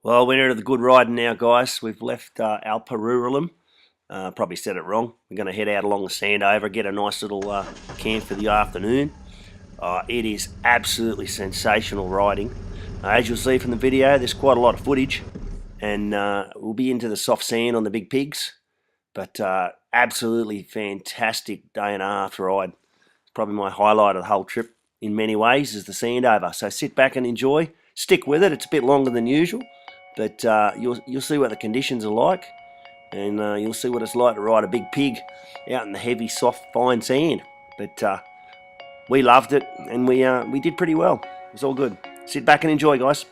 Well, we're into the good riding now, guys. We've left Alparuralum. Probably said it wrong. We're going to head out along the Sandover, get a nice little camp for the afternoon. It is absolutely sensational riding. As you'll see from the video, there's quite a lot of footage, and we'll be into the soft sand on the big pigs. But absolutely fantastic day and a half ride. It's probably my highlight of the whole trip in many ways is the Sandover. So sit back and enjoy. Stick with it. It's a bit longer than usual, but you'll see what the conditions are like, and you'll see what it's like to ride a big pig out in the heavy, soft, fine sand. But we loved it, and we did pretty well. It was all good. Sit back and enjoy, guys.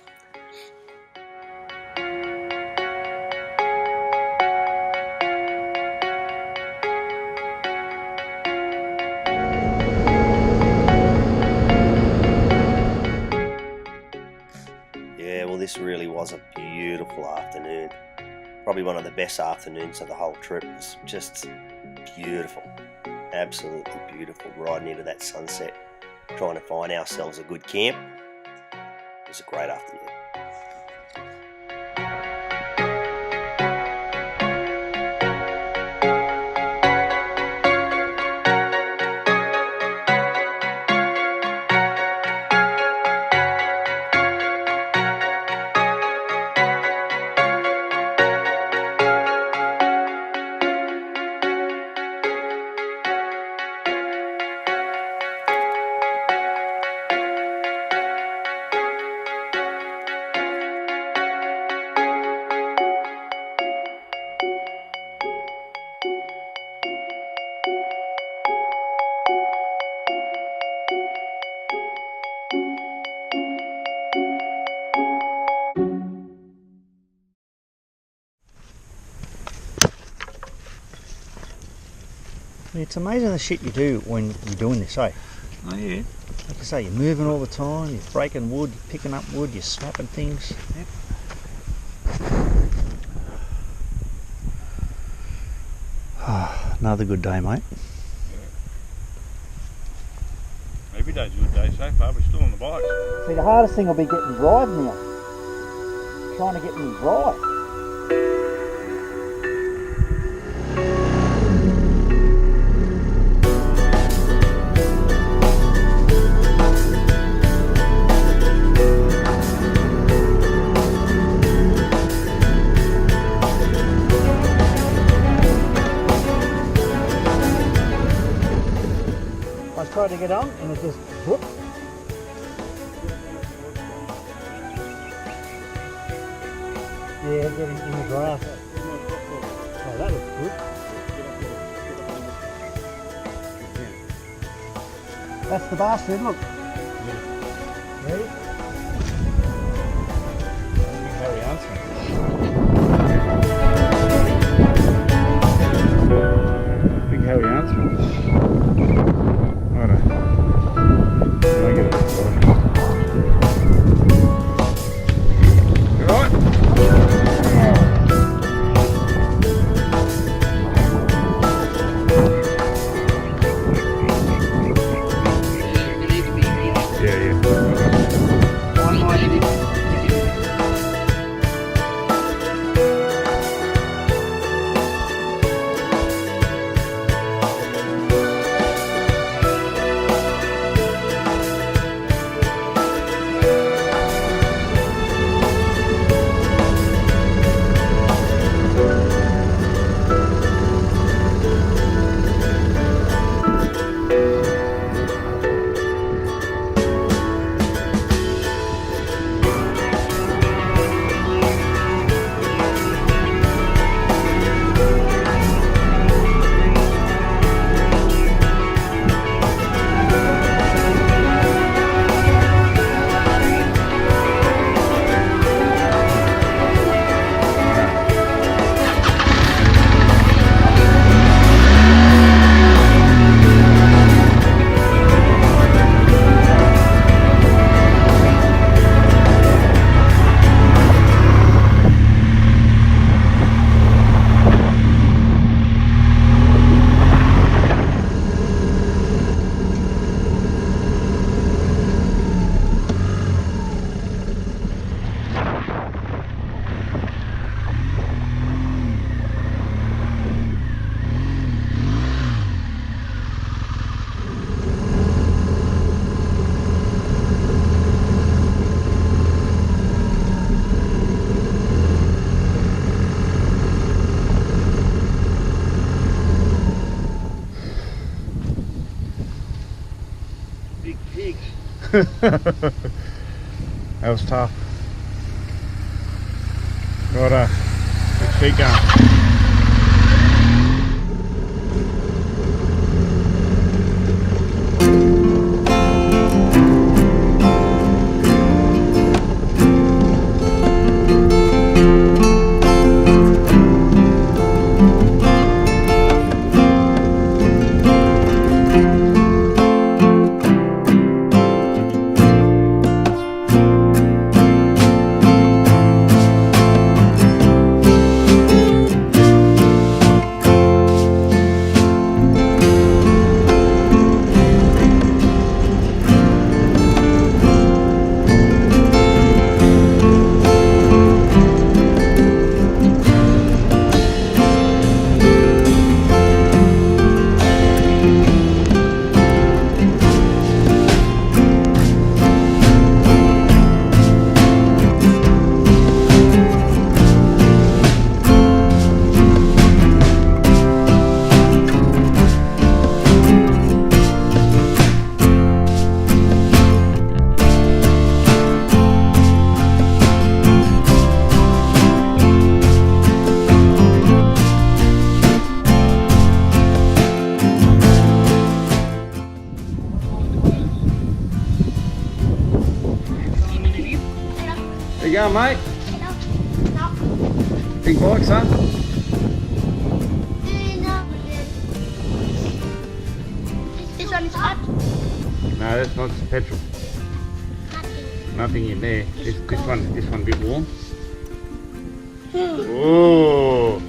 Yeah, well, this really was a beautiful afternoon. Probably one of the best afternoons of the whole trip. It was just beautiful. Absolutely beautiful. Riding into that sunset, trying to find ourselves a good camp. It was a great afternoon. It's amazing the shit you do when you're doing this, eh? Oh yeah. Like I say, you're moving all the time, you're breaking wood, you're picking up wood, you're snapping things. Yep. Another good day, mate. Yeah. Every day's a good day so far, we're still on the bikes. See, the hardest thing will be getting drive now. Trying to get me drive. I tried to get on and it just whoop. Yeah, getting in the grass. Oh, that looks good. That's the bastard, look. Ready? Harry Armstrong. Big Harry Armstrong. I get it. You alright? big pig. That was tough. Righto, let's keep going. There you go, mate. Big bike, son. This one is hot. No, that's not petrol. Nothing in there. This one a bit warm. Oh.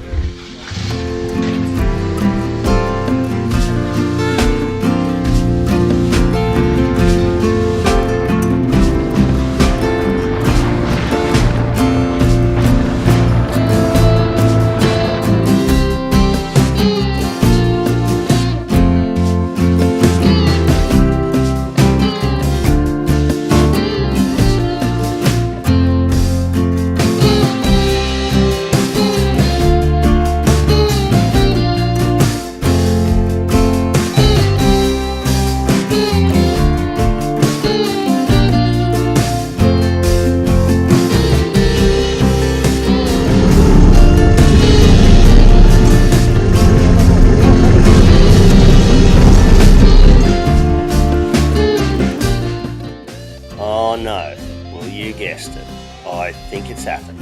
Oh no, well you guessed it. I think it's happened.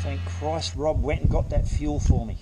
Thank Christ Rob went and got that fuel for me.